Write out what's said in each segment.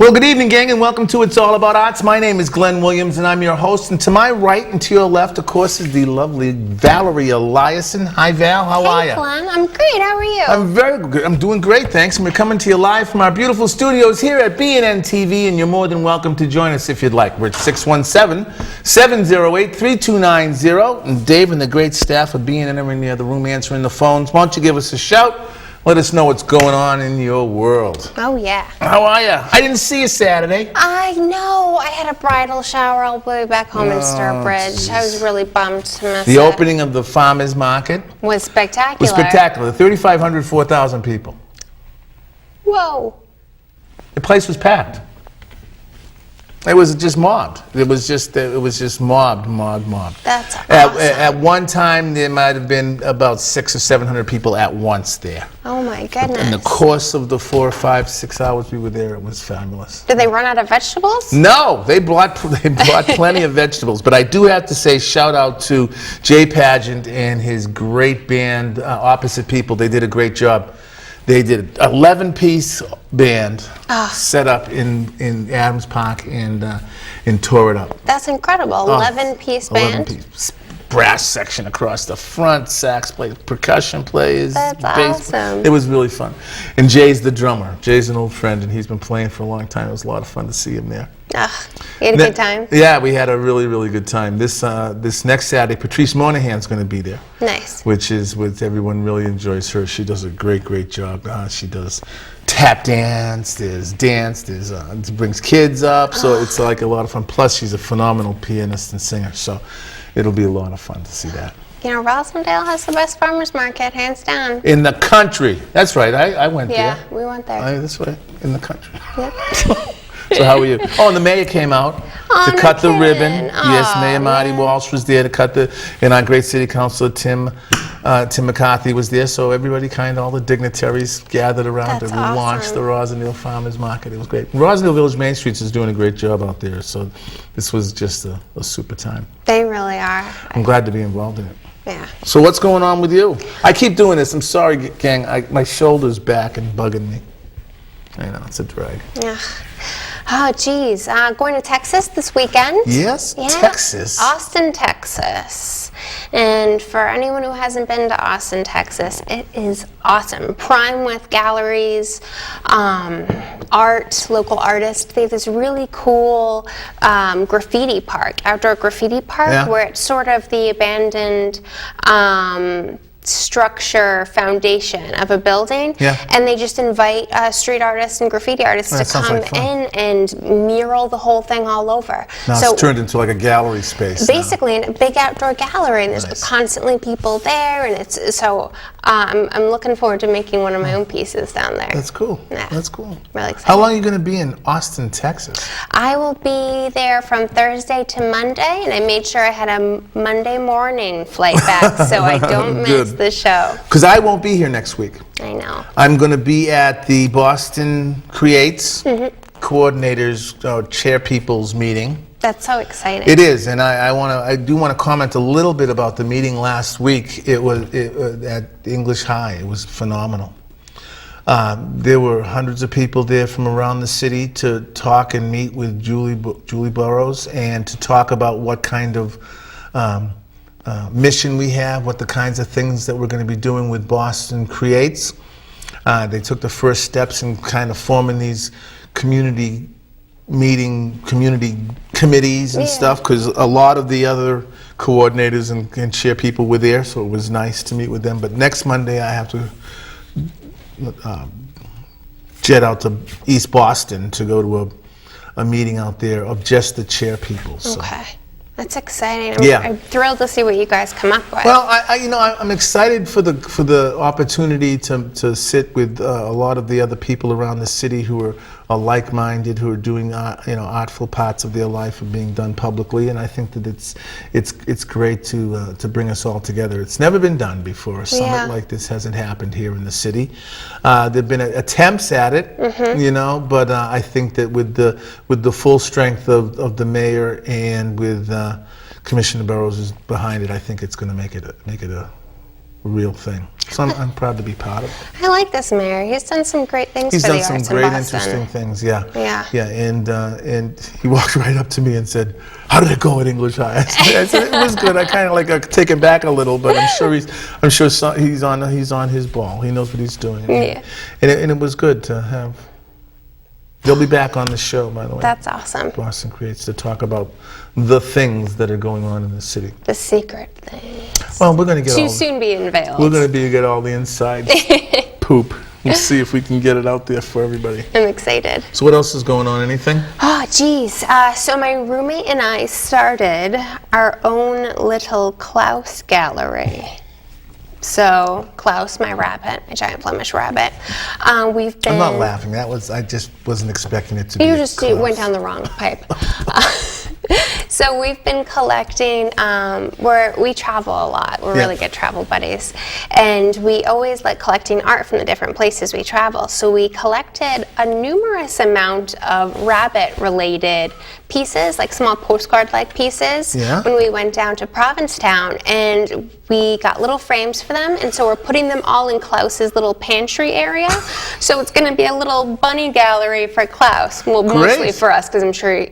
Well, good evening, gang, and welcome to It's All About Arts. My name is Glenn Williams, and I'm your host. And to my right and to your left, of course, is the lovely Valerie Eliason. Hi, Val. How are you? Hey, Glenn. I'm great. How are you? I'm very good. I'm doing great, thanks. And we're coming to you live from our beautiful studios here at BNN TV, and you're more than welcome to join us if you'd like. We're at 617-708-3290, and Dave and the great staff of BNN are in the other room answering the phones. Why don't you give us a shout? Let us know what's going on in your world. Oh, yeah. How are you? I didn't see you Saturday. I know. I had a bridal shower all the way back home in Sturbridge. Geez. I was really bummed to miss The it. opening of the farmers market Was spectacular. was spectacular. 3,500, 4,000 people. Whoa. The place was packed. It was just mobbed. It was just mobbed. That's awesome. At one time, there might have been about 600 or 700 people at once there. Oh, my goodness. In the course of the 4, 5, 6 hours we were there, it was fabulous. Did they run out of vegetables? No, they brought plenty of vegetables. But I do have to say, shout out to Jay Pageant and his great band, Opposite People. They did a great job. They did an 11-piece band set up in Adams Park and tore it up. That's incredible. 11-piece band. 11-piece brass section across the front, sax players, percussion players. That's bass. awesome. It was really fun. And Jay's the drummer. Jay's an old friend, and he's been playing for a long time. It was a lot of fun to see him there. You had a good time? Yeah, we had a really, really good time. This next Saturday, Patrice Moynihan's going to be there. Nice. Which everyone really enjoys her. She does a great, great job. She does tap dance, there's brings kids up, so it's like a lot of fun. Plus, she's a phenomenal pianist and singer, so it'll be a lot of fun to see that. You know, Rosendale has the best farmers market, hands down. In the country. That's right. I went there. Yeah, we went there. This way, in the country. Yep. So how were you? Oh, and the mayor came out to cut the ribbon. Yes, Mayor Marty Walsh was there to cut and our great city councilor Tim McCarthy was there. So everybody all the dignitaries gathered around That's to launch the awesome. Rosendale Farmers Market. It was great. Rosendale Village Main Streets is doing a great job out there. So this was just a super time. They really are. I'm glad to be involved in it. Yeah. So what's going on with you? I keep doing this. I'm sorry, gang. My shoulder's back and bugging me. I know, it's a drag. Yeah. Oh, geez. Going to Texas this weekend. Yes? Yeah. Texas? Austin, Texas. And for anyone who hasn't been to Austin, Texas, it is awesome. Prime with galleries, art, local artists. They have this really cool graffiti park, outdoor graffiti park, where it's sort of the abandoned structure foundation of a building, and they just invite street artists and graffiti artists to come in and mural the whole thing all over. Now it's turned into like a gallery space. Basically, a big outdoor gallery, and there's constantly people there, and it's so. I'm looking forward to making one of my own pieces down there. That's cool. Yeah. That's cool. Really excited. How long are you going to be in Austin, Texas? I will be there from Thursday to Monday, and I made sure I had a Monday morning flight back so I don't miss the show. Because I won't be here next week. I know. I'm going to be at the Boston Creates coordinators, chair people's meeting. That's so exciting. It is, and I do want to comment a little bit about the meeting last week. It was at English High. It was phenomenal. There were hundreds of people there from around the city to talk and meet with Julie Burrows and to talk about what kind of mission we have, what the kinds of things that we're going to be doing with Boston Creates. They took the first steps in kind of forming these community committees and stuff, because a lot of the other coordinators and chair people were there, so it was nice to meet with them. But next Monday I have to jet out to East Boston to go to a meeting out there of just the chair people. So. Okay. That's exciting. I'm thrilled to see what you guys come up with. Well, I'm excited for the opportunity to sit with a lot of the other people around the city who are like-minded, who are doing artful parts of their life are being done publicly, and I think that it's great to bring us all together. It's never been done before. A summit like this hasn't happened here in the city. There've been attempts at it, but I think that with the full strength of the mayor and with Commissioner Burrows is behind it, I think it's going to make it real thing. So I'm proud to be part of it. I like this mayor. He's done some great things He's for the done arts some great, in Boston. interesting things. Yeah. Yeah. And he walked right up to me and said, "How did it go at English High?" I said, "It was good." I kind of like taken back a little, but I'm sure he's on his ball. He knows what he's doing. Yeah. And it was good to have. They'll be back on the show, by the way. That's awesome. Boston Creates, to talk about the things that are going on in the city. The secret things. Well, we're going to get too soon be unveiled. We're going to get all the inside poop. We'll see if we can get it out there for everybody. I'm excited. So what else is going on? Anything? Oh, geez. So my roommate and I started our own little Klaus gallery. So Klaus, my rabbit, my giant Flemish rabbit, we've been... I'm not laughing. I just wasn't expecting it to be. You just went down the wrong pipe. So we've been collecting, we travel a lot. We're really good travel buddies. And we always like collecting art from the different places we travel. So we collected a numerous amount of rabbit-related pieces, like small postcard-like pieces, when we went down to Provincetown. And we got little frames for them, and so we're putting them all in Klaus's little pantry area. So it's going to be a little bunny gallery for Klaus. Well, mostly for us, because I'm sure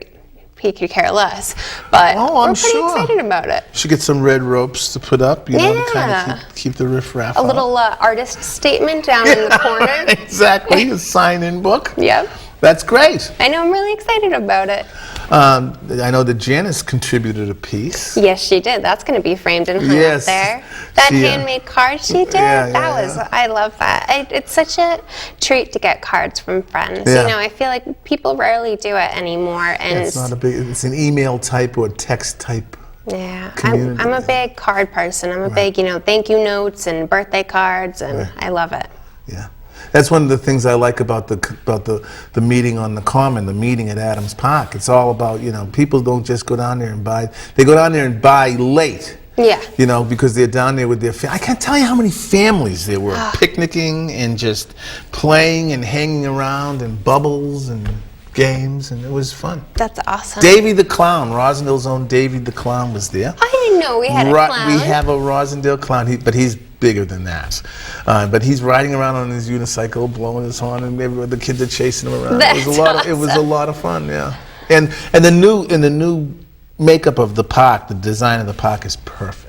he could care less. But we're pretty excited about it. Should get some red ropes to put up, to kind of keep the riffraff out. A little artist statement down in the corner. Exactly, a sign-in book. Yep. That's great. I know, I'm really excited about it. I know that Janice contributed a piece. Yes, she did. That's going to be framed and hung up there. That handmade card she did, I love that. It's such a treat to get cards from friends. You know, I feel like people rarely do it anymore. And it's not it's an email type or text type. Yeah, I'm a big card person. I'm a big, thank you notes and birthday cards, and I love it. Yeah. That's one of the things I like about the meeting on the Common, the meeting at Adams Park. It's all about, people don't just go down there and buy. They go down there and buy late. Yeah. Because they're down there with their family. I can't tell you how many families there were picnicking and just playing and hanging around and bubbles and games, and it was fun. That's awesome. Davy the Clown, Rosendale's own Davy the Clown was there. I didn't know we had a clown. We have a Rosendale clown, but he's bigger than that. But he's riding around on his unicycle, blowing his horn, and the kids are chasing him around. That's awesome. It was a lot of fun, yeah. And the new makeup of the park, the design of the park is perfect.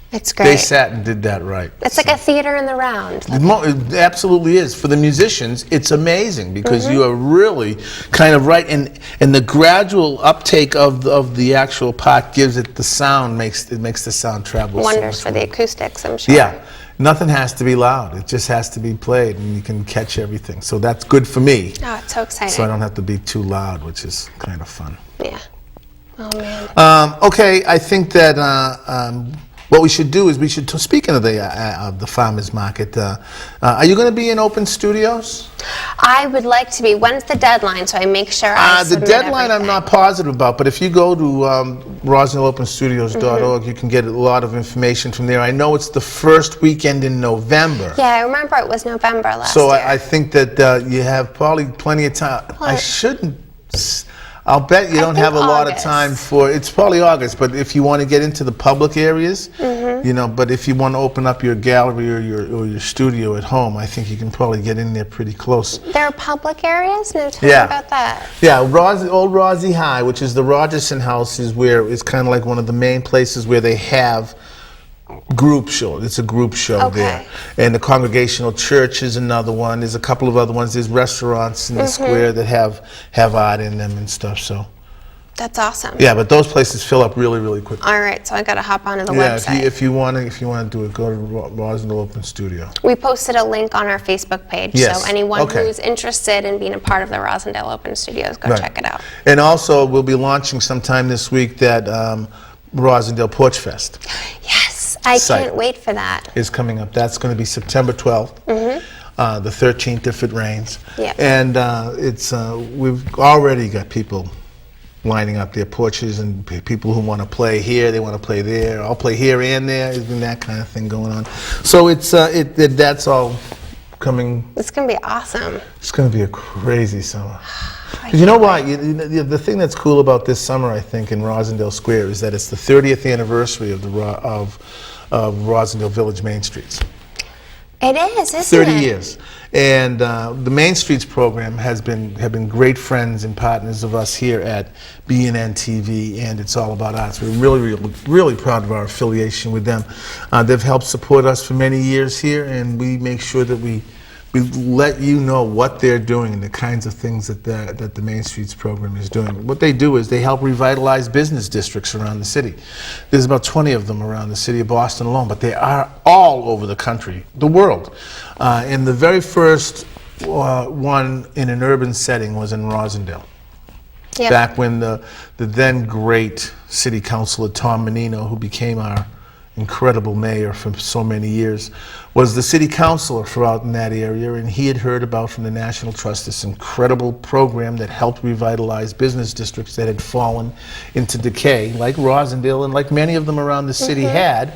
It's great. They sat and did that right. It's like a theater in the round. It absolutely is. For the musicians, it's amazing because you are really kind of right, and the gradual uptake of the actual park gives it the sound, makes the sound travel. Wonders for the acoustics, I'm sure. Yeah. Nothing has to be loud. It just has to be played, and you can catch everything. So that's good for me. Oh, it's so exciting. So I don't have to be too loud, which is kind of fun. Yeah. Oh, man. Okay, I think that what we should do is speaking of the farmers market, are you going to be in open studios? I would like to be. When's the deadline? So I make sure I the deadline I'm not positive about, but if you go to RosendaleOpenStudios.org, you can get a lot of information from there. I know it's the first weekend in November. Yeah, I remember it was November last year. So I think that you have probably plenty of time. I'll bet you don't have a lot of time for, it's probably August, but if you want to get into the public areas, but if you want to open up your gallery or your studio at home, I think you can probably get in there pretty close. There are public areas? No, tell me about that. Yeah, Old Rosie High, which is the Rogerson House, is kind of like one of the main places where they have group show. It's a group show there. And the Congregational Church is another one. There's a couple of other ones. There's restaurants in the square that have art in them and stuff. So that's awesome. Yeah, but those places fill up really, really quickly. All right, so I got to hop onto the website. If you want to do it, go to Rosendale Open Studio. We posted a link on our Facebook page, so anyone who's interested in being a part of the Rosendale Open Studios, go check it out. And also, we'll be launching sometime this week that Rosendale Porch Fest. Yes. I can't wait for that. Is coming up. That's going to be September 12th, the 13th if it rains. Yep. And we've already got people lining up their porches and people who want to play here, they want to play there. I'll play here and there. There's been that kind of thing going on. So that's all coming. It's going to be awesome. It's going to be a crazy summer. You know why? The thing that's cool about this summer, I think, in Rosendale Square is that it's the 30th anniversary of Rosendale Village Main Streets. It is, isn't 30 it? years. And the Main Streets program have been great friends and partners of us here at BNN TV and It's All About Arts. We're really proud of our affiliation with them. They've helped support us for many years here, and we make sure that we let you know what they're doing and the kinds of things that the Main Streets program is doing. What they do is they help revitalize business districts around the city. There's about 20 of them around the city of Boston alone, but they are all over the country, the world. And the very first one in an urban setting was in Rosendale. Yep. Back when the then great city councilor Tom Menino, who became our incredible mayor for so many years, was the city councilor for out in that area, and he had heard about from the National Trust this incredible program that helped revitalize business districts that had fallen into decay, like Rosendale and like many of them around the city had.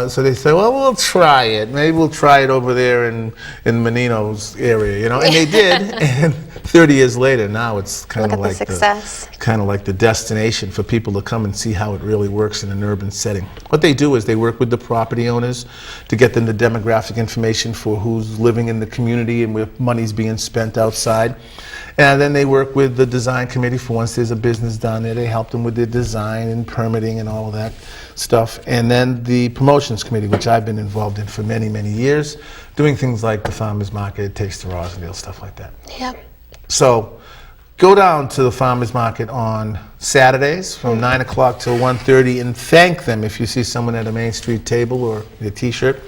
So they said, well, we'll try it. Maybe we'll try it over there in Menino's area, you know, and they did. And 30 years later, now it's kind of like the destination for people to come and see how it really works in an urban setting. What they do is they work with the property owners to get them the demographic information for who's living in the community and where money's being spent outside. And then they work with the design committee for once there's a business down there. They help them with their design and permitting and all of that stuff. And then the promotions committee, which I've been involved in for many, many years, doing things like the farmers market, Taste of Rosendale, stuff like that. Yeah. So go down to the farmers market on Saturdays from 9 o'clock till 1:30 and thank them if you see someone at a Main Street table or a t-shirt.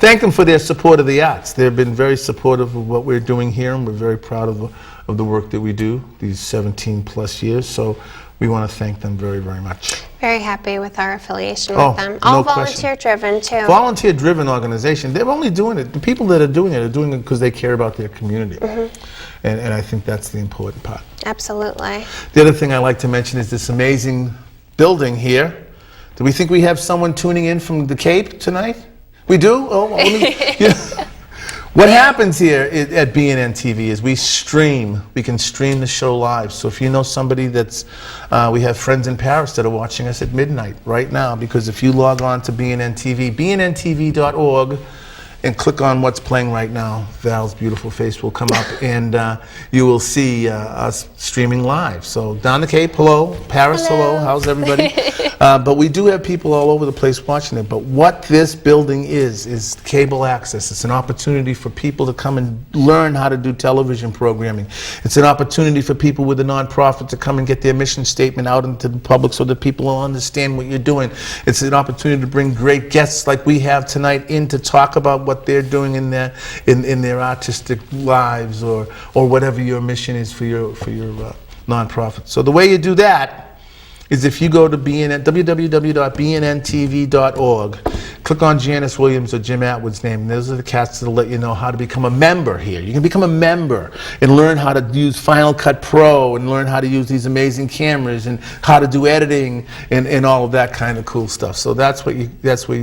Thank them for their support of the arts. They've been very supportive of what we're doing here, and we're very proud of the work that we do these 17 plus years. So we want to thank them very, very much. Very happy with our affiliation with them. All volunteer driven too. Volunteer driven organization. They're only doing it, the people that are doing it because they care about their community. And I think that's the important part. Absolutely. The other thing I like to mention is this amazing building here. Do we think we have someone tuning in from the Cape tonight? We do? Oh, well, let me, What happens here at BNN TV is we can stream the show live. So if you know somebody we have friends in Paris that are watching us at midnight right now, because if you log on to BNN TV, bnntv.org, and click on what's playing right now, Val's beautiful face will come up, and you will see us streaming live. So down the Cape, hello. Paris, hello. How's everybody? But we do have people all over the place watching it. But what this building is cable access. It's an opportunity for people to come and learn how to do television programming. It's an opportunity for people with a nonprofit to come and get their mission statement out into the public so that people will understand what you're doing. It's an opportunity to bring great guests like we have tonight in to talk about what they're doing in their artistic lives or whatever your mission is for your nonprofit. So the way you do that is if you go to www.bnntv.org, click on Janice Williams or Jim Atwood's name, and those are the cats that'll let you know how to become a member here. You can become a member and learn how to use Final Cut Pro and learn how to use these amazing cameras and how to do editing and all of that kind of cool stuff. So that's where you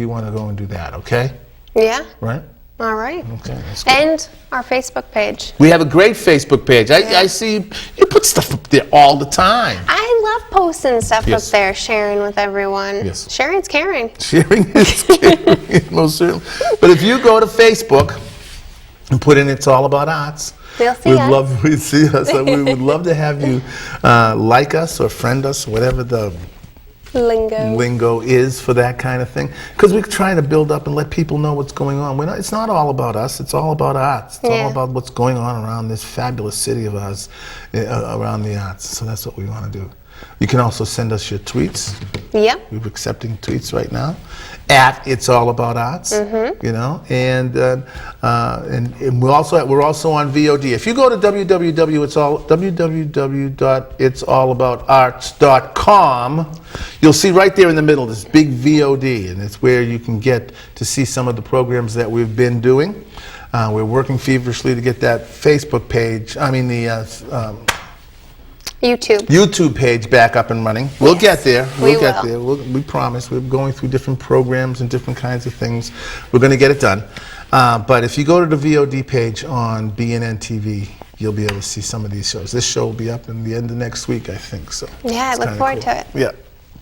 want to go and do that, okay? Yeah. Right? All right. Okay, that's good. And our Facebook page. We have a great Facebook page. I see you put stuff up there all the time. I love posting stuff Yes. up there, sharing with everyone. Yes. Sharing's caring. Sharing is caring, most certainly. But if you go to Facebook and put in It's All About Arts, We'll see us. we'd see us. We would love to have you like us or friend us, whatever the lingo is for that kind of thing, because we're trying to build up and let people know what's going on. It's not all about us, it's all about arts. It's all about what's going on around this fabulous city of ours, around the arts. So that's what we want to do. You can also send us your tweets. Yep. We're accepting tweets right now at It's All About Arts, you know, and we're also on VOD. If you go to www.itsallaboutarts.com, you'll see right there in the middle this big VOD, and it's where you can get to see some of the programs that we've been doing. We're working feverishly to get that Facebook page. YouTube page back up and running. We'll get there. We'll get there. We promise. We're going through different programs and different kinds of things. We're going to get it done. But if you go to the VOD page on BNN TV, you'll be able to see some of these shows. This show will be up in the end of next week, I think. So yeah, I look forward to it. Yeah.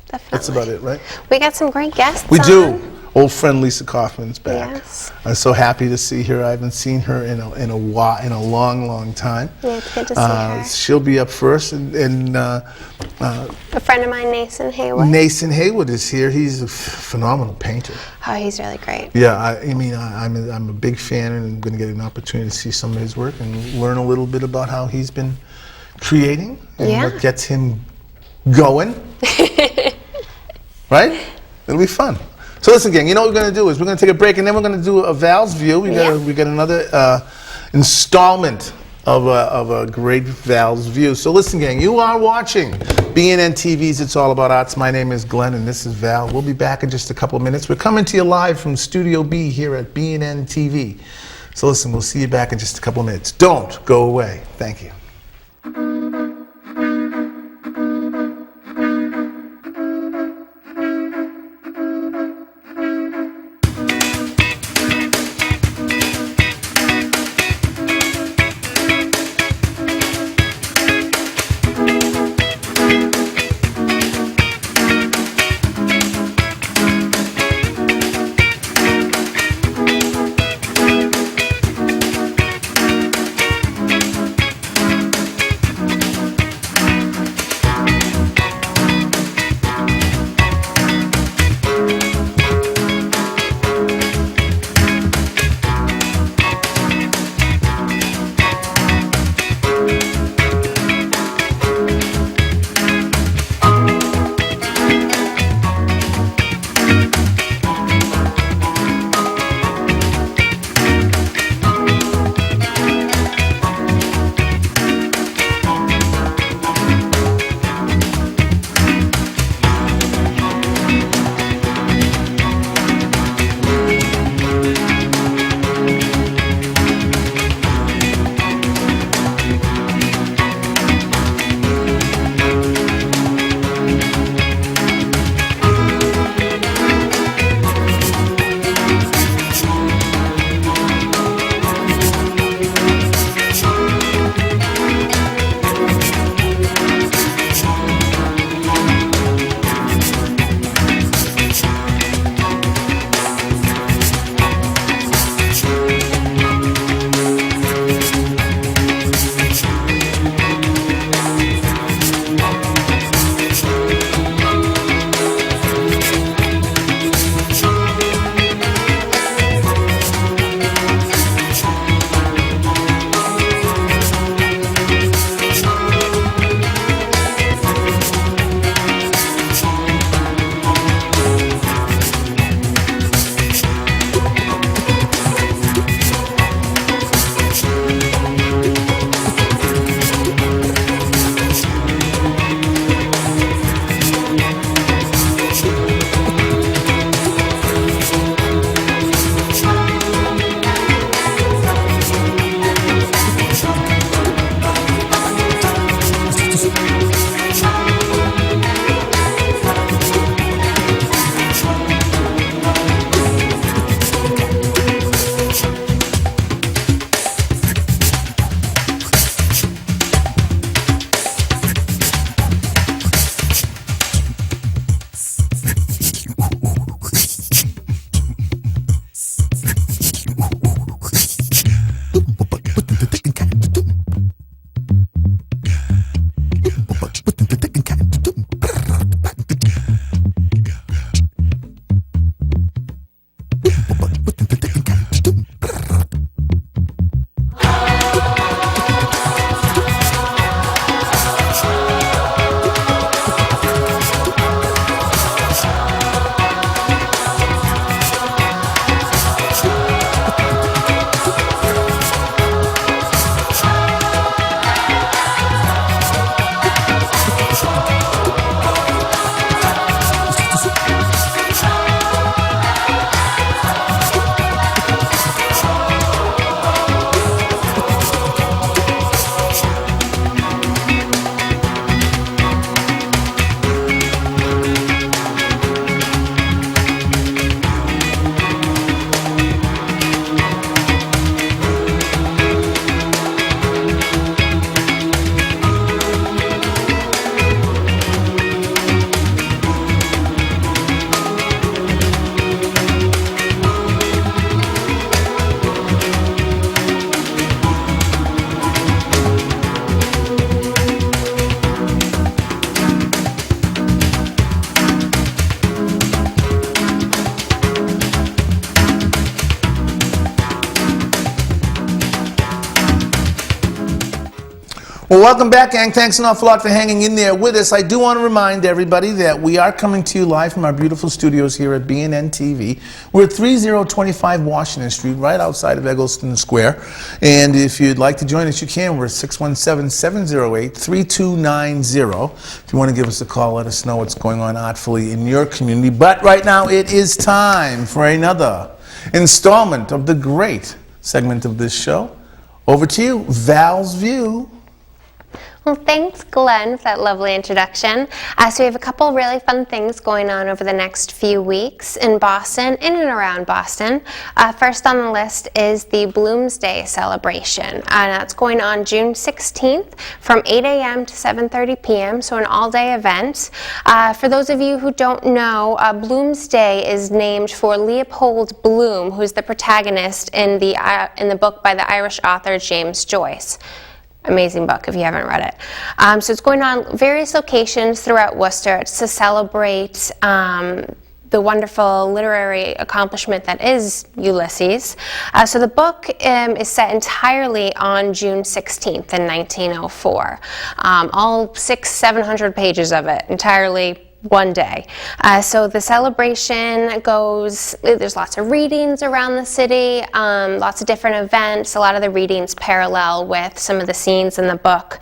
Definitely. That's about it, right? We got some great guests. We do. old friend Lisa Corfman's back. Yes. I'm so happy to see her. I haven't seen her in a long time. Yeah, it's good to see her. She'll be up first, and A friend of mine, Nason Haywood. Nason Haywood is here. He's a phenomenal painter. Oh, he's really great. Yeah, I'm a big fan, and I'm going to get an opportunity to see some of his work and learn a little bit about how he's been creating and what gets him going. Right? It'll be fun. So listen, gang, you know what we're going to do is we're going to take a break, and then we're going to do a Val's View. We got another installment of a great Val's View. So listen, gang, you are watching BNN TV's It's All About Arts. My name is Glenn, and this is Val. We'll be back in just a couple of minutes. We're coming to you live from Studio B here at BNN TV. So listen, we'll see you back in just a couple of minutes. Don't go away. Thank you. Well, welcome back, gang. Thanks an awful lot for hanging in there with us. I do want to remind everybody that we are coming to you live from our beautiful studios here at BNN TV. We're at 3025 Washington Street, right outside of Eggleston Square. And if you'd like to join us, you can. We're at 617-708-3290. If you want to give us a call, let us know what's going on artfully in your community. But right now, it is time for another installment of the great segment of this show. Over to you, Val's View. Well, thanks, Glenn, for that lovely introduction. So we have a couple really fun things going on over the next few weeks in Boston, in and around Boston. First on the list is the Bloomsday celebration. That's going on June 16th from 8 a.m. to 7:30 p.m., so an all-day event. For those of you who don't know, Bloomsday is named for Leopold Bloom, who's the protagonist in the book by the Irish author James Joyce. Amazing book if you haven't read it. So it's going on various locations throughout Worcester. It's to celebrate the wonderful literary accomplishment that is Ulysses. So the book is set entirely on June 16th in 1904. All 600-700 pages of it, entirely one day. So the celebration goes, there's lots of readings around the city, lots of different events. A lot of the readings parallel with some of the scenes in the book.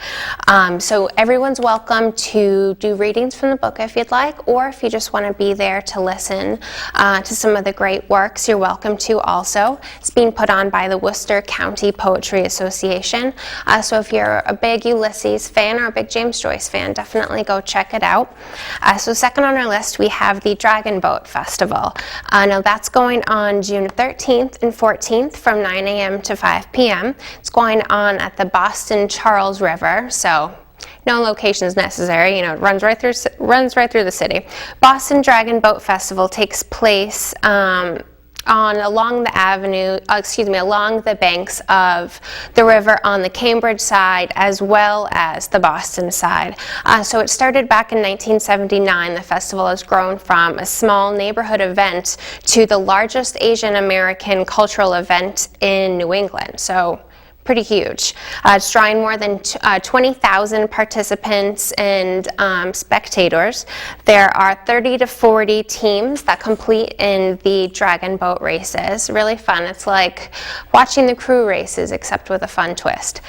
So everyone's welcome to do readings from the book if you'd like, or if you just want to be there to listen to some of the great works, you're welcome to also. It's being put on by the Worcester County Poetry Association. So if you're a big Ulysses fan or a big James Joyce fan, definitely go check it out. So second on our list, we have the Dragon Boat Festival. Now that's going on June 13th and 14th from 9 a.m. to 5 p.m. It's going on at the Boston Charles River, so no location is necessary. You know, it runs right through the city. Boston Dragon Boat Festival takes place along the banks of the river on the Cambridge side as well as the Boston side. So it started back in 1979. The festival has grown from a small neighborhood event to the largest Asian American cultural event in New England. So pretty huge. It's drawing more than 20,000 participants and spectators. There are 30 to 40 teams that compete in the dragon boat races. Really fun. It's like watching the crew races except with a fun twist.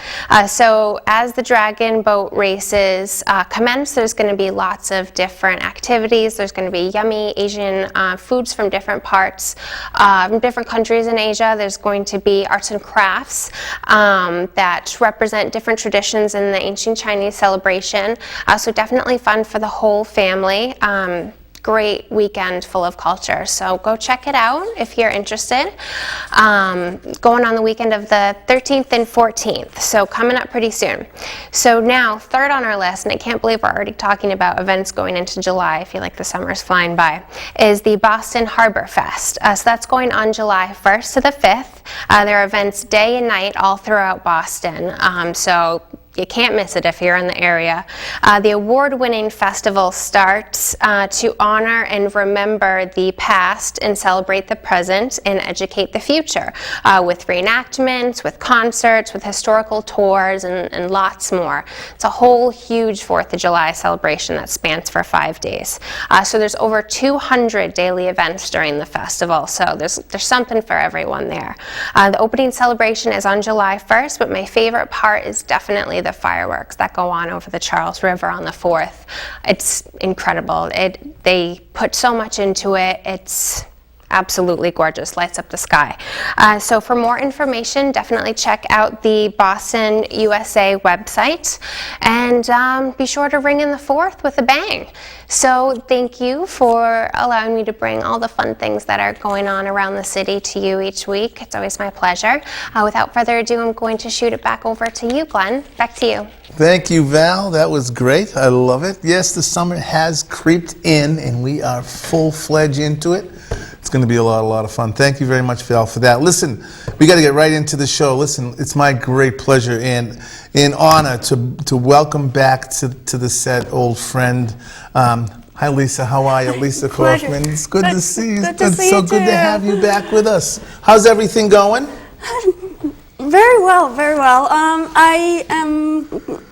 So as the dragon boat races commence, there's going to be lots of different activities. There's going to be yummy Asian foods from different parts, from different countries in Asia. There's going to be arts and crafts that represent different traditions in the ancient Chinese celebration. So definitely fun for the whole family. Great weekend full of culture. So go check it out if you're interested. Going on the weekend of the 13th and 14th. So coming up pretty soon. So now, third on our list, and I can't believe we're already talking about events going into July. I feel like the summer's flying by, is the Boston Harbor Fest. So that's going on July 1st to the 5th. There are events day and night all throughout Boston. So you can't miss it if you're in the area. The award-winning festival starts to honor and remember the past and celebrate the present and educate the future with reenactments, with concerts, with historical tours, and lots more. It's a whole huge 4th of July celebration that spans for 5 days. So there's over 200 daily events during the festival, so there's something for everyone there. The opening celebration is on July 1st, but my favorite part is definitely the fireworks that go on over the Charles River on the 4th. It's incredible. They put so much into it. It's absolutely gorgeous, lights up the sky. So for more information, definitely check out the Boston USA website, and be sure to ring in the 4th with a bang. So thank you for allowing me to bring all the fun things that are going on around the city to you each week. It's always my pleasure. Without further ado, I'm going to shoot it back over to you, Glenn. Back to you. Thank you, Val. That was great. I love it. Yes, the summer has creeped in, and we are full-fledged into it. It's going to be a lot of fun. Thank you very much, Val, for that. Listen, we got to get right into the show. Listen, it's my great pleasure and honor to welcome back to the set old friend. Hi, Lisa. How are you? Lisa Corfman. It's good to see you. It's so good to have you back with us. How's everything going? Very well, very well. I am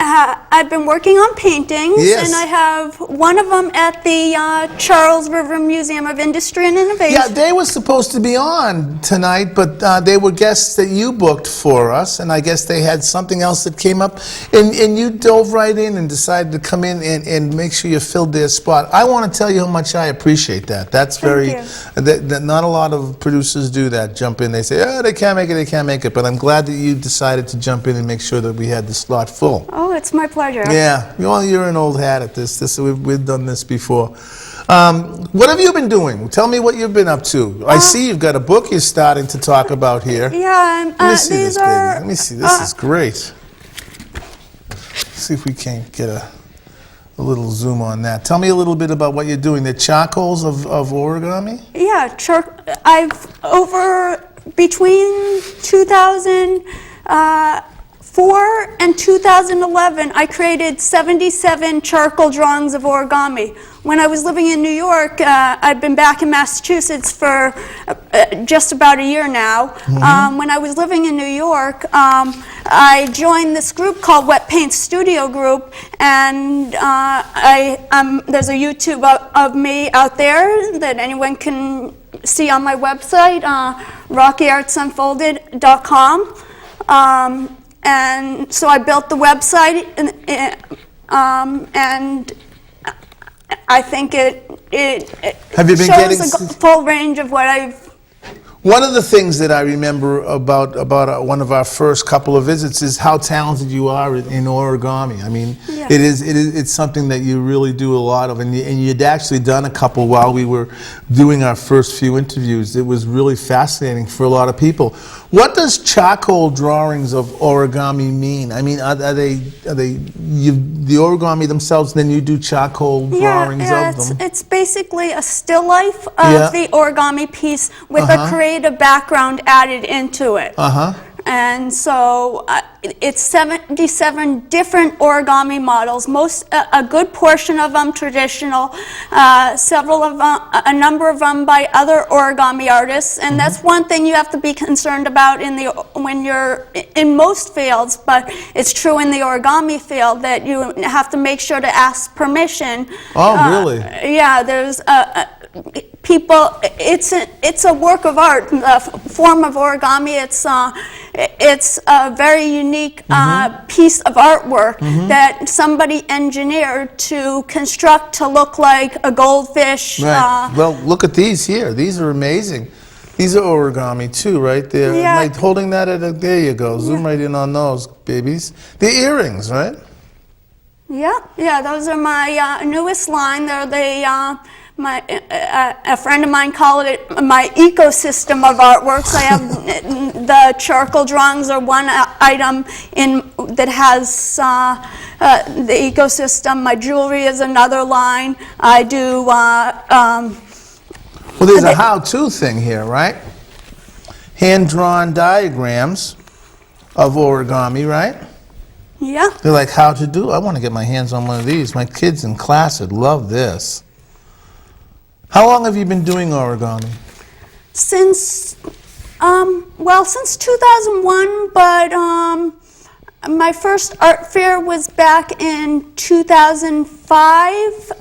I've been working on paintings, Yes. and I have one of them at the Charles River Museum of Industry and Innovation. Yeah, they were supposed to be on tonight, but they were guests that you booked for us, and I guess they had something else that came up, and you dove right in and decided to come in and make sure you filled their spot. I want to tell you how much I appreciate that. That's very, that not a lot of producers do that, jump in, they say, oh, they can't make it, but I'm glad that you decided to jump in and make sure that we had the slot full. Oh, it's my pleasure. Yeah, well, you're an old hat at this. We've done this before. What have you been doing? Tell me what you've been up to. I see you've got a book you're starting to talk about here. Yeah, Let me see these this, are. baby. Let me see. This is great. See if we can't get a little zoom on that. Tell me a little bit about what you're doing. The charcoals of origami? Yeah, I've between 2004 and 2011, I created 77 charcoal drawings of origami. When I was living in New York, I've been back in Massachusetts for just about a year now. When I was living in New York, I joined this group called Wet Paint Studio Group, and there's a YouTube of me out there that anyone can see on my website, rockyartsunfolded.com. And so I built the website, and I think it Have you been shows getting a full range of what I've. One of the things that I remember about one of our first couple of visits is how talented you are in origami. I mean, Yeah. it's something that you really do a lot of, and you'd actually done a couple while we were doing our first few interviews. It was really fascinating for a lot of people. What does charcoal drawings of origami mean? I mean, are they the origami themselves? Then you do charcoal drawings of them. It's basically a still life of the origami piece with a creative background added into it. And so it's 77 different origami models. A good portion of them traditional, several of them, a number of them by other origami artists, and that's one thing you have to be concerned about when you're in most fields. But it's true in the origami field that you have to make sure to ask permission. Oh, really? Yeah, there's people. It's a work of art, a form of origami. It's a very unique piece of artwork that somebody engineered to construct to look like a goldfish. Right. Well, look at these here. These are amazing. These are origami too, right there. Yeah. Like holding that there you go. Zoom right in on those babies. The earrings, right? Yeah, those are my newest line. They're a friend of mine called it my ecosystem of artworks. I have the charcoal drawings are one item that has the ecosystem. My jewelry is another line. I do. Well, there's a how-to thing here, right? Hand-drawn diagrams of origami, right? Yeah. They're like how to do. I want to get my hands on one of these. My kids in class would love this. How long have you been doing origami? Since 2001, but my first art fair was back in 2005,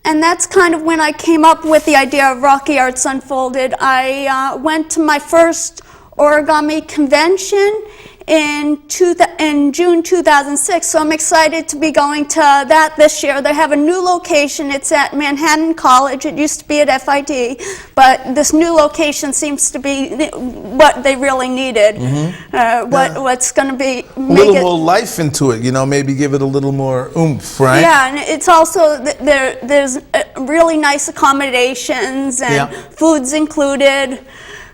and that's kind of when I came up with the idea of Rocky Arts Unfolded. I went to my first origami convention in June 2006, so I'm excited to be going to that this year. They have a new location. It's at Manhattan College. It used to be at FIT, but this new location seems to be what they really needed. What's going to be a little more life into it, maybe give it a little more oomph, right? Yeah, and it's also there's really nice accommodations and food's included.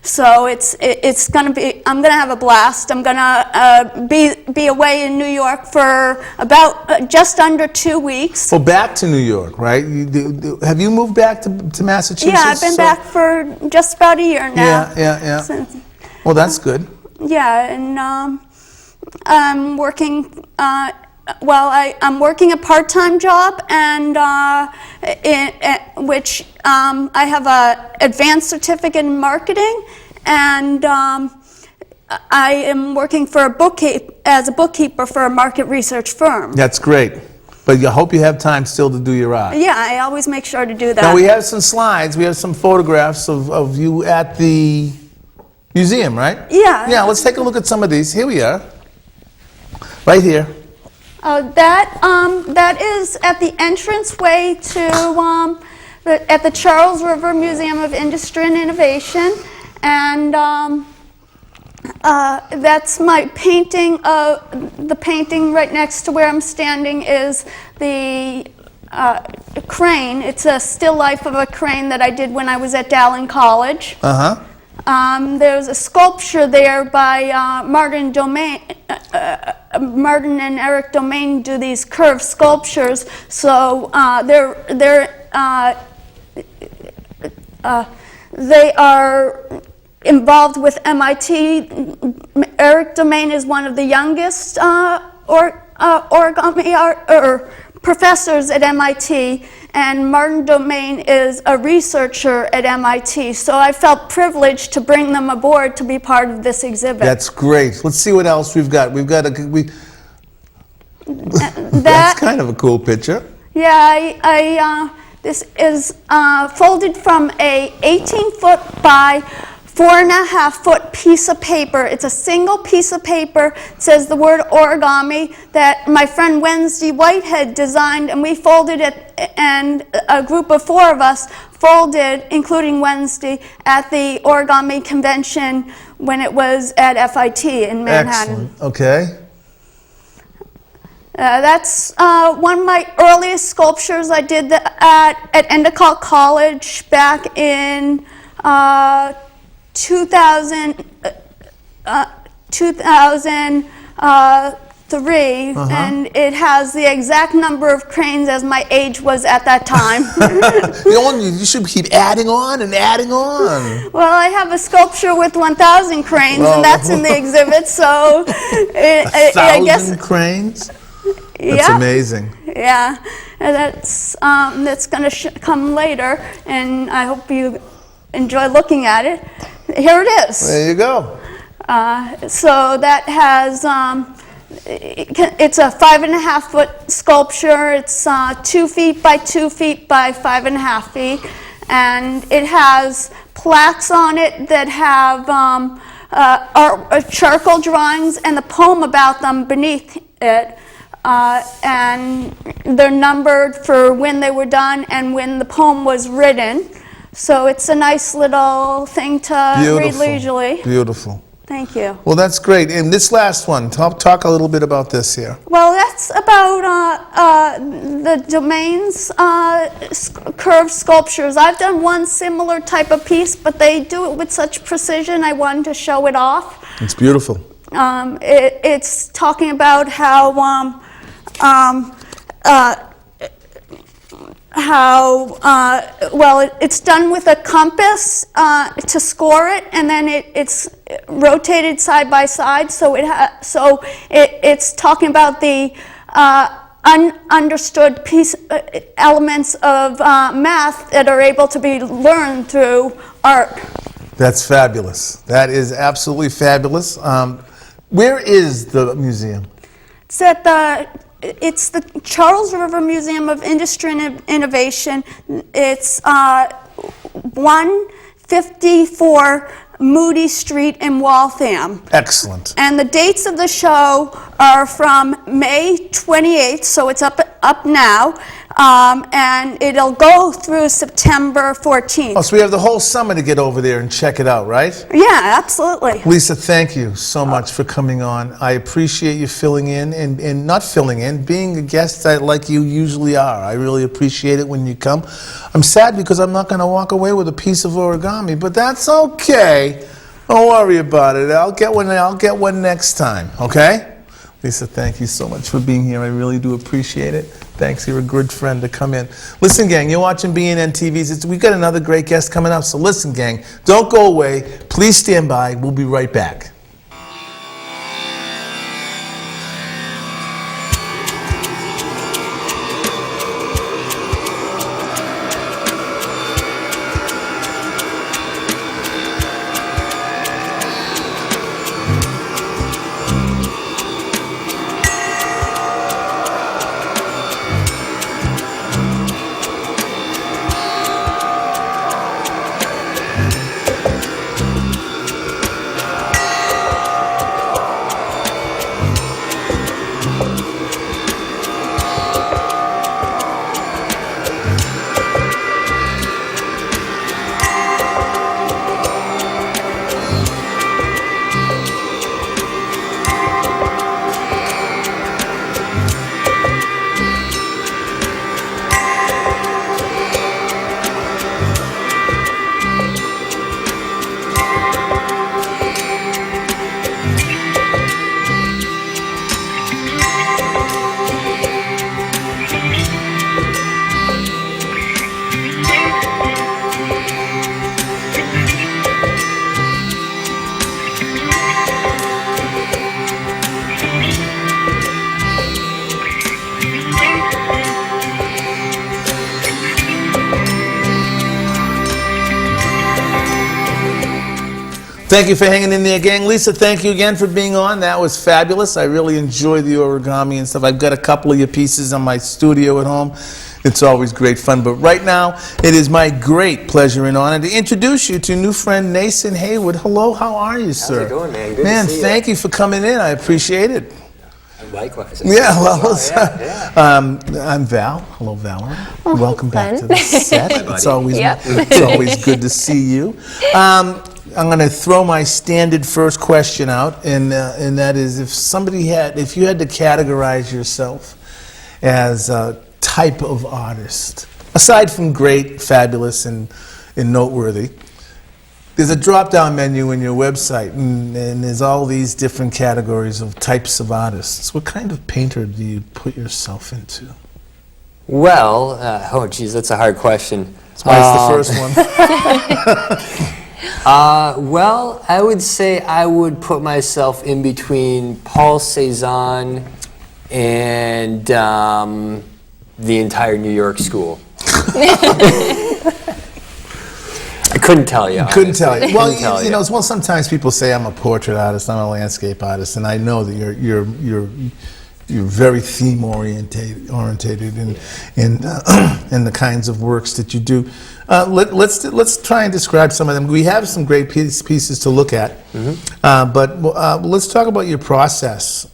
So it's gonna be. I'm gonna have a blast. I'm gonna be away in New York for about just under 2 weeks. Well, back to New York, right? Have you moved back to Massachusetts? Yeah, I've been back for just about a year now. Yeah. Well, that's good. Yeah, and I'm working. I'm working a part-time job, and which I have a advanced certificate in marketing, and I am working for as a bookkeeper for a market research firm. That's great. But I hope you have time still to do your art. Yeah, I always make sure to do that. Now, we have some slides. We have some photographs of you at the museum, right? Yeah. Yeah, let's take a look at some of these. Here we are. Right here. That is at the entranceway to at the Charles River Museum of Industry and Innovation, and that's my painting. The painting right next to where I'm standing is the crane. It's a still life of a crane that I did when I was at Dowling College. There's a sculpture there by Martin and Eric Domain do these curved sculptures. So they are involved with MIT. Eric Domain is one of the youngest origami professors at MIT, and Martin Domain is a researcher at MIT. So I felt privileged to bring them aboard to be part of this exhibit. That's great. Let's see what else we've got. That's kind of a cool picture. Yeah, this is folded from a 18-foot by 4.5-foot piece of paper. It's a single piece of paper. It says the word origami that my friend Wednesday Whitehead designed, and we folded it, and a group of 4 of us folded, including Wednesday, at the origami convention when it was at FIT in Manhattan. Excellent. Okay. That's one of my earliest sculptures. I did at Endicott College back in 2003, and it has the exact number of cranes as my age was at that time. You should keep adding on and adding on. Well, I have a sculpture with 1,000 cranes, and that's in the exhibit, so I guess 1,000 cranes? That's amazing. Yeah, and that's going to come later, and I hope you enjoy looking at it. Here it is. There you go. So that has, it's a 5.5-foot sculpture. It's 2 feet by 2 feet by 5.5 feet, and it has plaques on it that have charcoal drawings and the poem about them beneath it. And they're numbered for when they were done and when the poem was written. So it's a nice little thing to read leisurely. Beautiful. Thank you. Well, that's great. And this last one, talk a little bit about this here. Well, that's about the Domain's curved sculptures. I've done one similar type of piece, but they do it with such precision, I wanted to show it off. It's beautiful. It's talking about how it's done with a compass to score it, and then it's rotated side by side. So it's talking about the understood elements of math that are able to be learned through art. That's fabulous. That is absolutely fabulous. Where is the museum? It's the Charles River Museum of Industry and Innovation. It's 154 Moody Street in Waltham. Excellent. And the dates of the show are from May 28th, so it's up now, and it'll go through September 14th. Oh, so we have the whole summer to get over there and check it out, right? Yeah, absolutely. Lisa, thank you so much for coming on. I appreciate you filling in and not filling in, being a guest like you usually are. I really appreciate it when you come. I'm sad because I'm not going to walk away with a piece of origami, but that's okay. Don't worry about it. I'll get one next time, okay? Lisa, thank you so much for being here. I really do appreciate it. Thanks, you're a good friend to come in. Listen, gang, you're watching BNN TVs. We've got another great guest coming up, so listen, gang, don't go away. Please stand by. We'll be right back. Thank you for hanging in there, gang. Lisa, thank you again for being on. That was fabulous. I really enjoy the origami and stuff. I've got a couple of your pieces on my studio at home. It's always great fun. But right now, it is my great pleasure and honor to introduce you to new friend Nason Haywood. Hello, how are you, sir? How's it going, man? Good Man, to see you. thank you for coming in. I appreciate it. Likewise. Yeah, well, Yeah. I'm Val. Hello, Valerie. Oh, Welcome back fun. to the set. It's always Yep. it's always good to see you. I'm going to throw my standard first question out, and that is, if you had to categorize yourself as a type of artist, aside from great, fabulous, and noteworthy. There's a drop-down menu in your website, and there's all these different categories of types of artists. What kind of painter do you put yourself into? Well, oh geez, that's a hard question. That's why it's the first one. Well, I would say I would put myself in between Paul Cézanne and the entire New York school. I couldn't tell you. Couldn't tell you. Well, Couldn't tell you know, well, sometimes people say I'm a portrait artist, I'm a landscape artist, and I know that you're very theme orientated in the kinds of works that you do. Let's try and describe some of them. We have some great pieces to look at, but let's talk about your process.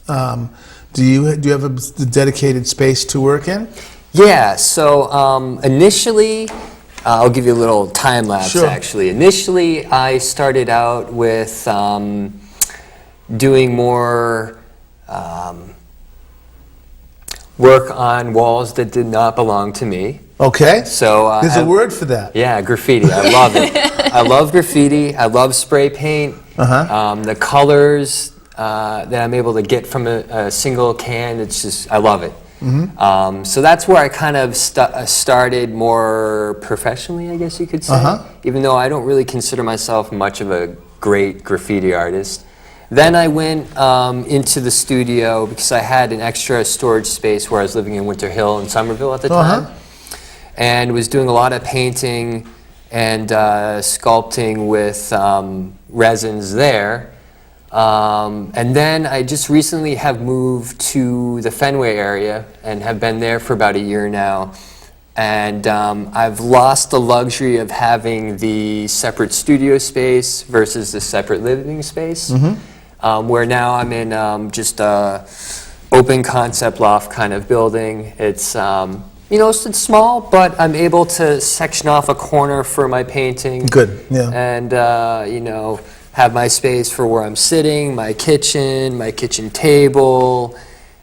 Do you have a dedicated space to work in? Yeah. So initially. I'll give you a little time lapse, Sure. actually. Initially, I started out with doing more work on walls that did not belong to me. Okay. So there's a word for that. Yeah, graffiti. I love it. I love graffiti. I love spray paint. The colors that I'm able to get from a single can, it's just, I love it. So that's where I kind of started more professionally, I guess you could say, even though I don't really consider myself much of a great graffiti artist. Then I went into the studio because I had an extra storage space where I was living in Winter Hill in Somerville at the time, and was doing a lot of painting and sculpting with resins there. And then I just recently have moved to the Fenway area and have been there for about a year now. And I've lost the luxury of having the separate studio space versus the separate living space, where now I'm in just a open concept loft kind of building. It's you know, it's small, but I'm able to section off a corner for my painting. Good, yeah. And you know, have my space for where I'm sitting, my kitchen table,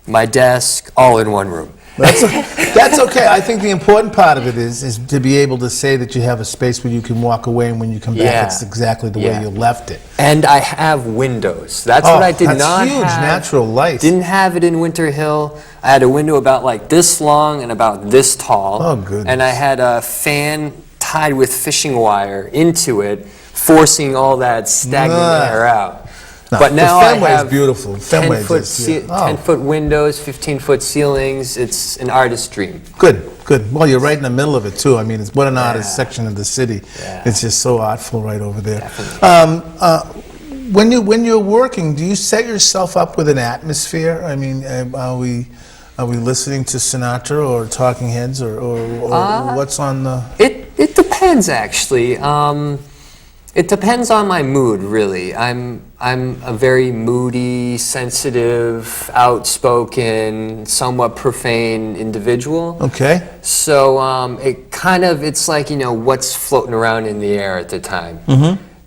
my desk, all in one room. That's okay. I think the important part of it is to be able to say that you have a space where you can walk away, and when you come back, it's exactly the way you left it. And I have windows. That's what I did not That's huge, have. natural light. Didn't have it in Winter Hill. I had a window about like this long and about this tall. Oh, goodness. And I had a fan tied with fishing wire into it, forcing all that stagnant air out. No, but now I Fenway have is beautiful. Fenway 10-foot windows, 15-foot ceilings. It's an artist's dream. Good, good. Well, you're right in the middle of it too. I mean, it's what an artist section of the city. It's just so artful right over there. When you're working, do you set yourself up with an atmosphere? I mean, are we listening to Sinatra or Talking Heads or what's on the? It depends, actually. It depends on my mood, really. I'm a very moody, sensitive, outspoken, somewhat profane individual. Okay. So it's like, you know, what's floating around in the air at the time.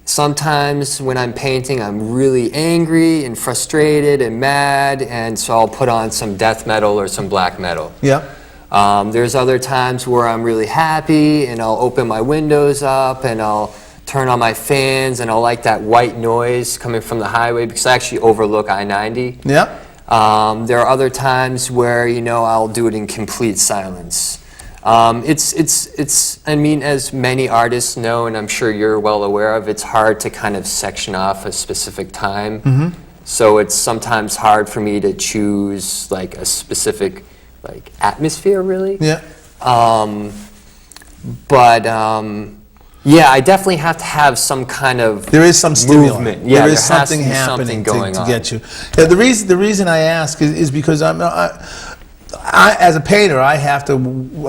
Sometimes when I'm painting, I'm really angry and frustrated and mad, and so I'll put on some death metal or some black metal. Yeah. There's other times where I'm really happy, and I'll open my windows up, and I'll turn on my fans, and I'll like that white noise coming from the highway because I actually overlook I-90. Yeah. There are other times where, you know, I'll do it in complete silence. I mean, as many artists know, and I'm sure you're well aware of, it's hard to kind of section off a specific time. So it's sometimes hard for me to choose like a specific like atmosphere, really. Yeah. Yeah, I definitely have to have some kind of There is some stimulant. movement. Yeah, there is there has to something be happening something going to on. get you. Yeah, the reason I ask is because I as a painter, I have to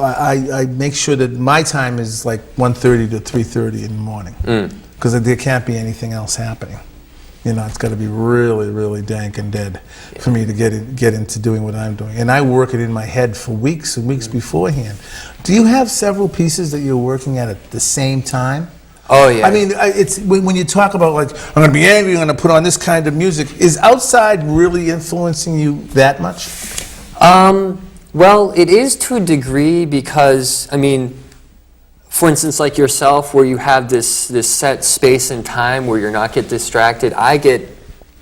I make sure that my time is like 1:30 to 3:30 in the morning, because there can't be anything else happening. You know, it's got to be really, really dank and dead for me to get into doing what I'm doing. And I work it in my head for weeks and weeks beforehand. Do you have several pieces that you're working at the same time? Oh yeah. I mean, it's when you talk about like, I'm going to be angry, I'm going to put on this kind of music. Is outside really influencing you that much? Well, it is to a degree because, I mean, for instance, like yourself, where you have this set space and time where you're not get distracted, I get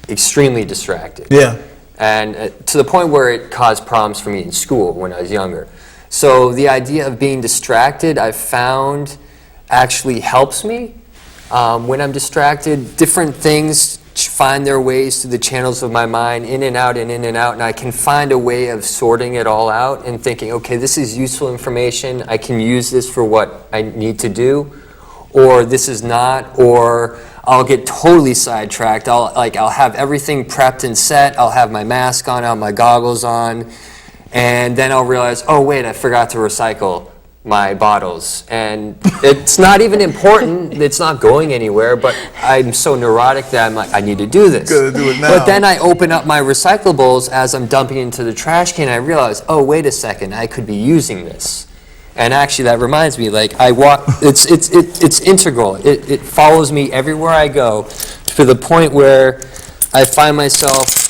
extremely distracted. Yeah. And to the point where it caused problems for me in school when I was younger. So the idea of being distracted, I've found, actually helps me. When I'm distracted, different things find their ways through the channels of my mind, in and out and in and out, and I can find a way of sorting it all out and thinking, okay, this is useful information, I can use this for what I need to do, or this is not, or I'll get totally sidetracked. I'll have everything prepped and set, I'll have my mask on, I'll have my goggles on, and then I'll realize, oh wait, I forgot to recycle my bottles, and it's not even important, it's not going anywhere, but I'm so neurotic that I'm like, I need to do this. Gotta do it now. But then I open up my recyclables as I'm dumping into the trash can, and I realize, oh wait a second, I could be using this. And actually that reminds me, like I walk, it's integral, it follows me everywhere I go, to the point where I find myself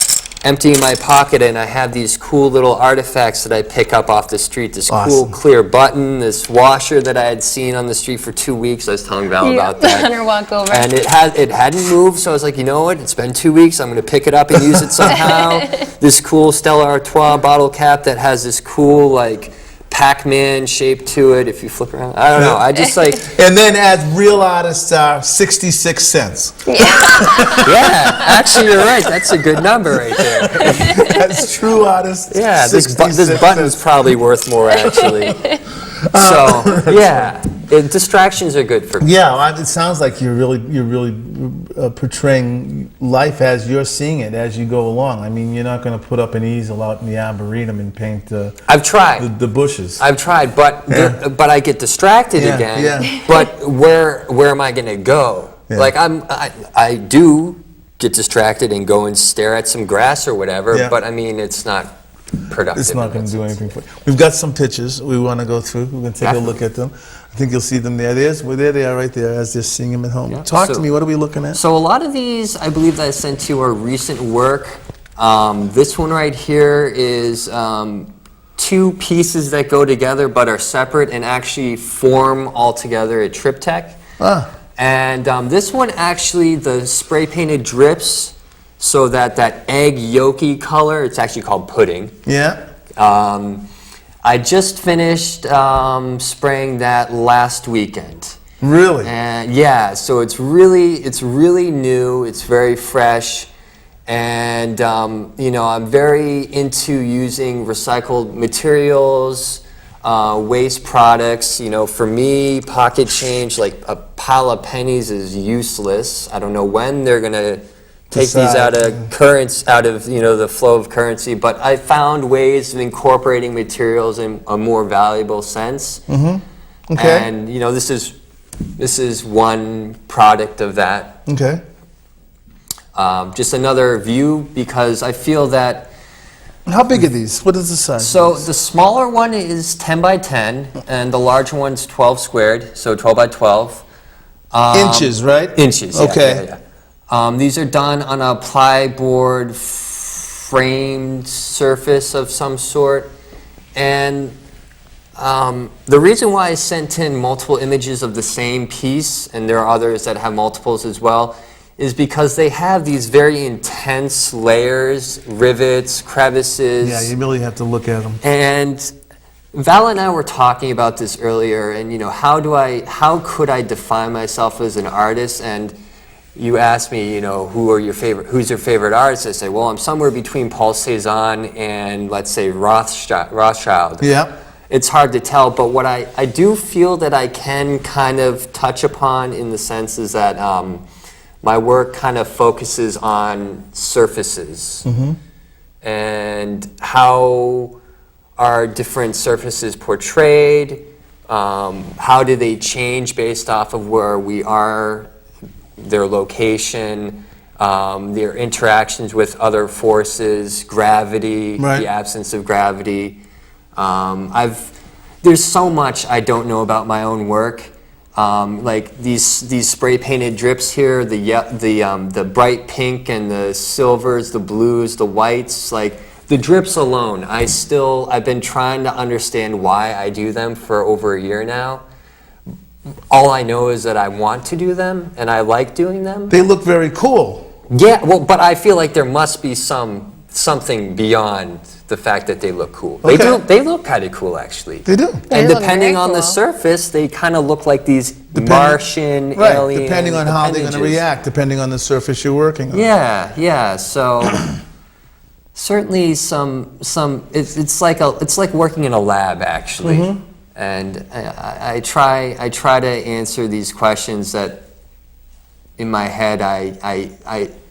emptying my pocket and I have these cool little artifacts that I pick up off the street. This cool Awesome. clear button, this washer that I had seen on the street for 2 weeks. I was telling Val about that. On her walk over. And it hadn't moved, so I was like, you know what? It's been 2 weeks. I'm going to pick it up and use it somehow. This cool Stella Artois bottle cap that has this cool like Pac-Man shape to it. If you flip around, I don't know. I just like. And then as real artists are, 66 cents. Yeah, actually, you're right. That's a good number right there. That's true artists. Yeah, this 66 button's cents. probably worth more actually. So yeah, distractions are good for me. Yeah, well, it sounds like you're really portraying life as you're seeing it as you go along. I mean, you're not going to put up an easel out in the arboretum and paint I've tried. the bushes. I've tried, but but I get distracted again. Yeah. But where am I going to go? Yeah. Like I do get distracted and go and stare at some grass or whatever. Yeah. But I mean, it's not productive. It's not in going that to do sense. anything for you. We've got some pictures we want to go through. We're going to take a look at them. I think you'll see them there. There they are right there as they're seeing them at home. Yeah. Talk to So- me. What are we looking at? So a lot of these, I believe that I sent to you are recent work. This one right here is two pieces that go together but are separate and actually form all together a triptych. And this one actually, the spray painted drips so that egg yolky color, it's actually called pudding. Yeah. I just finished spraying that last weekend. Really? And yeah, so it's really new. It's very fresh, and you know, I'm very into using recycled materials, waste products. You know, for me, pocket change, like a pile of pennies, is useless. I don't know when they're gonna take these out of you know, the flow of currency, but I found ways of incorporating materials in a more valuable sense. Mm-hmm. Okay. And you know, this is one product of that. Okay. Just another view, because I feel that. How big are these? What is the size? So the smaller one is 10 by 10, and the larger one's 12 squared, so 12 by 12. Inches, right? Inches. Yeah, Okay. yeah. These are done on a plyboard framed surface of some sort, and the reason why I sent in multiple images of the same piece, and there are others that have multiples as well, is because they have these very intense layers, rivets, crevices. Yeah, you really have to look at them. And Val and I were talking about this earlier, and you know, how could I define myself as an artist? And you asked me, you know, who's your favorite artist? I say, well, I'm somewhere between Paul Cézanne and, let's say, Rothschild. Yeah. it's hard to tell. But what I do feel that I can kind of touch upon in the sense is that my work kind of focuses on surfaces and how are different surfaces portrayed, how do they change based off of where we are, their location, their interactions with other forces, gravity, the absence of gravity. There's so much I don't know about my own work. Like these spray painted drips here, the bright pink and the silvers, the blues, the whites, like the drips alone. I've been trying to understand why I do them for over a year now. All I know is that I want to do them and I like doing them. They look very cool. Yeah, well, but I feel like there must be something beyond the fact that they look cool. Okay. They look kind of cool, actually. They do. And look depending very on the cool. surface, they kind of look like these Martian, alien depending on how they're going to appendages. react, depending on the surface you're working on. Yeah. So certainly it's like working in a lab, actually. And I try to answer these questions that in my head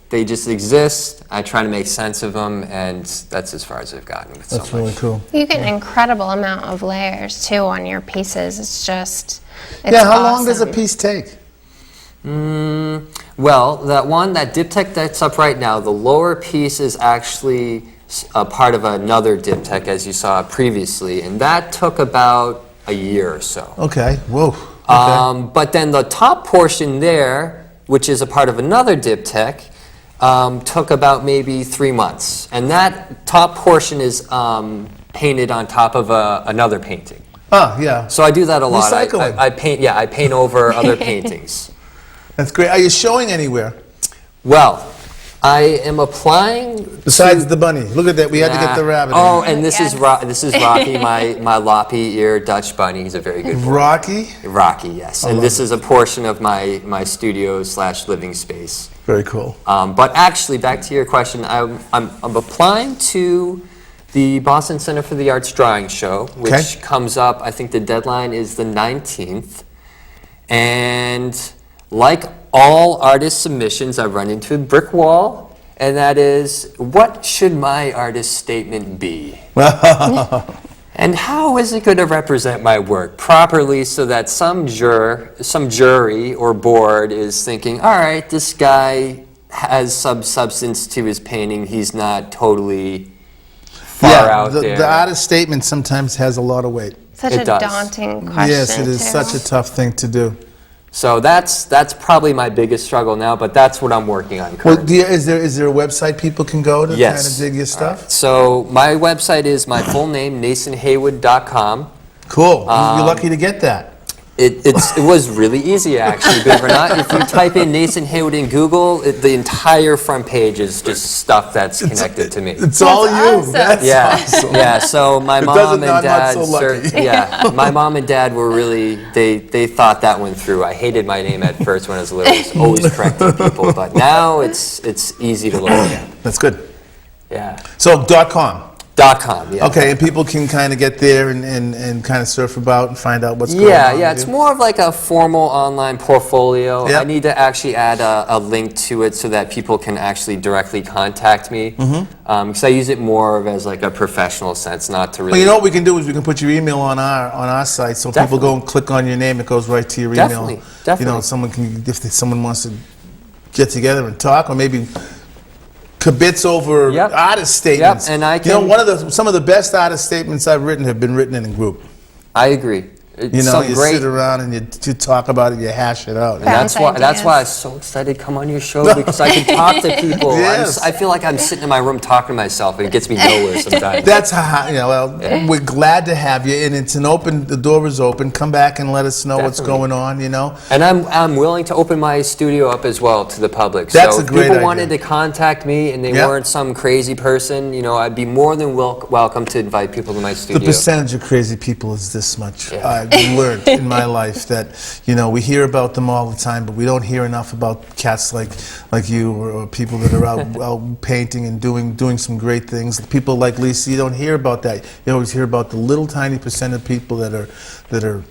they just exist. I try to make sense of them, and that's as far as I've gotten with That's so really much. cool. You get an incredible amount of layers too on your pieces. It's How long does a awesome. piece take? Well, that diptych that's up right now, the lower piece is actually a part of another diptych, as you saw previously, and that took about a year or so. Okay. Whoa. Okay. But then the top portion there, which is a part of another diptych, took about maybe 3 months. And that top portion is painted on top of another painting. Yeah. So I do that a lot. Recycling. I paint over other paintings. That's great. Are you showing anywhere? Well, I am applying. Besides the bunny. Look at that. We had to get the rabbit. Oh, in. and this is Rocky, my loppy ear Dutch bunny. He's a very good boy. Rocky? Rocky, yes. And this is a portion of my studio / living space. Very cool. But actually, back to your question, I'm applying to the Boston Center for the Arts Drawing Show, which comes up, I think the deadline is the 19th. And like all artist submissions, I run into a brick wall, and that is, what should my artist statement be? And how is it going to represent my work properly so that some jury or board is thinking, all right, this guy has some substance to his painting, he's not totally far out there. The artist statement sometimes has a lot of weight. Such It a does. daunting question. Yes, it is too. such a tough thing to do. So that's probably my biggest struggle now, but that's what I'm working on Well, currently. is there a website people can go to Yes. kind of dig your stuff? So my website is my full name, NasonHaywood.com. Cool. You're lucky to get that. It was really easy, actually, believe it or not. If you type in Nason Haywood in Google, the entire front page is just stuff that's connected to me. It's all you. awesome. That's awesome. Yeah. So my It mom doesn't- and I'm not dad, so lucky. my mom and dad were really they thought that one through. I hated my name at first when I was little. I was always correcting people, but now it's easy to look at. That's good. Yeah. So .com. .com. Yeah. Okay, and people can kind of get there and kind of surf about and find out what's going on. Yeah, it's more of like a formal online portfolio. Yep. I need to actually add a link to it so that people can actually directly contact me. Because I use it more of as like a professional sense, not to really. Well, you know what we can do is we can put your email on our site, so people go and click on your name, it goes right to your email. Definitely. You know, someone wants to get together and talk, or maybe kibitz over Yep. artist statements. Yep, and I you know, can- some of the best artist statements I've written have been written in a group. I agree. It's You know, some you great. sit around and you talk about it, you hash it out. And that's why Bounce I was ideas. so excited to come on your show, because I can talk to people. Yes. I feel like I'm sitting in my room talking to myself, and it gets me nowhere sometimes. That's how, we're glad to have you, and the door is open. Come back and let us know what's Definitely. going on, you know. And I'm willing to open my studio up as well to the public. That's so a great if people idea. wanted to contact me and they Yep. weren't some crazy person, I'd be more than welcome to invite people to my The studio. percentage of crazy people is this much. Yeah. I've learned in my life that, you know, we hear about them all the time, but we don't hear enough about cats like you or people that are out painting and doing some great things. People like Lisa, you don't hear about that. You always hear about the little tiny percent of people that are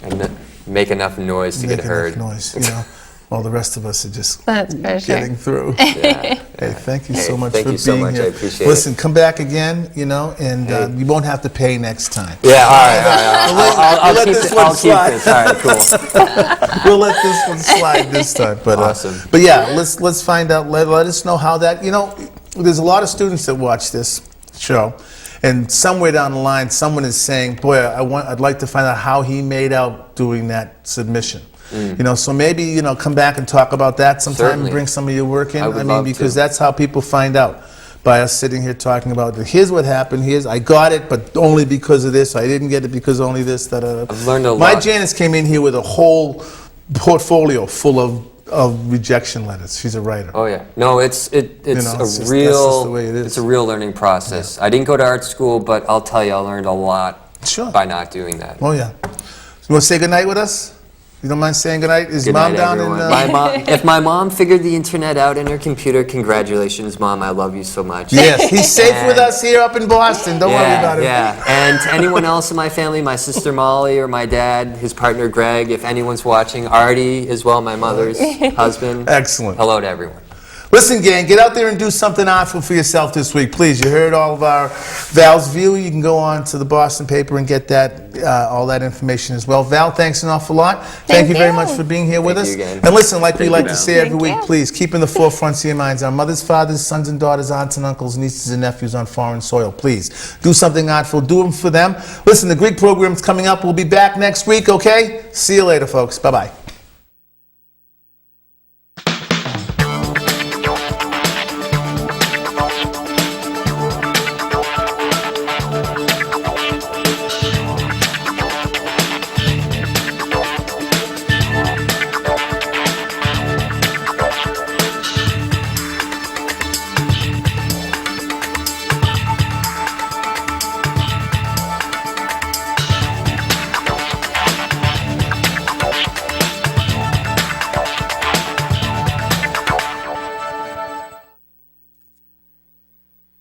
And make enough noise to get making heard. enough noise, you know. While the rest of us are just That's for sure. getting through. Yeah. Hey, thank you so much thank for you so being much. here. I appreciate Listen, come back again, you know, and you won't have to pay next time. Yeah, all right. I'll let keep this this. one I'll keep slide. this. All right, cool. We'll let this one slide this time. But Awesome. But yeah, let's find out. Let us know how that. You know, there's a lot of students that watch this show, and somewhere down the line, someone is saying, "Boy, I'd like to find out how he made out doing that submission." You know, so maybe, you know, come back and talk about that sometime Certainly. and bring some of your work in. I would mean, love because to. that's how people find out, by us sitting here talking about, here's what happened, I got it, but only because of this, I didn't get it because only this, da-da-da. I've learned a My lot. Janice came in here with a whole portfolio full of rejection letters. She's a writer. Oh yeah, no, it's know, it's a just- that's real just the way it is. it's a real learning process. I didn't go to art school, but I'll tell you, I learned a lot Sure. by not doing that. Oh, yeah. You want to say goodnight with us? You don't mind saying goodnight? Is Good Mom night, down everyone. in... My mom, if my mom figured the internet out in her computer, congratulations, Mom. I love you so much. Yes, he's safe with And- us here up in Boston. Don't worry about it. Yeah, and to anyone else in my family, my sister Molly or my dad, his partner Greg, if anyone's watching, Artie as well, my mother's husband. Excellent. Hello to everyone. Listen, gang, get out there and do something artful for yourself this week, please. You heard all of our Val's View. You can go on to the Boston paper and get that all that information as well. Val, thanks an awful lot. Thank you very you. much for being here with Thank us. you again. And listen, like we like to say every Thank week, you. please keep in the forefront of your minds our mothers, fathers, sons and daughters, aunts and uncles, nieces and nephews on foreign soil. Please do something artful. Do them for them. Listen, the Greek program's coming up. We'll be back next week, okay? See you later, folks. Bye-bye.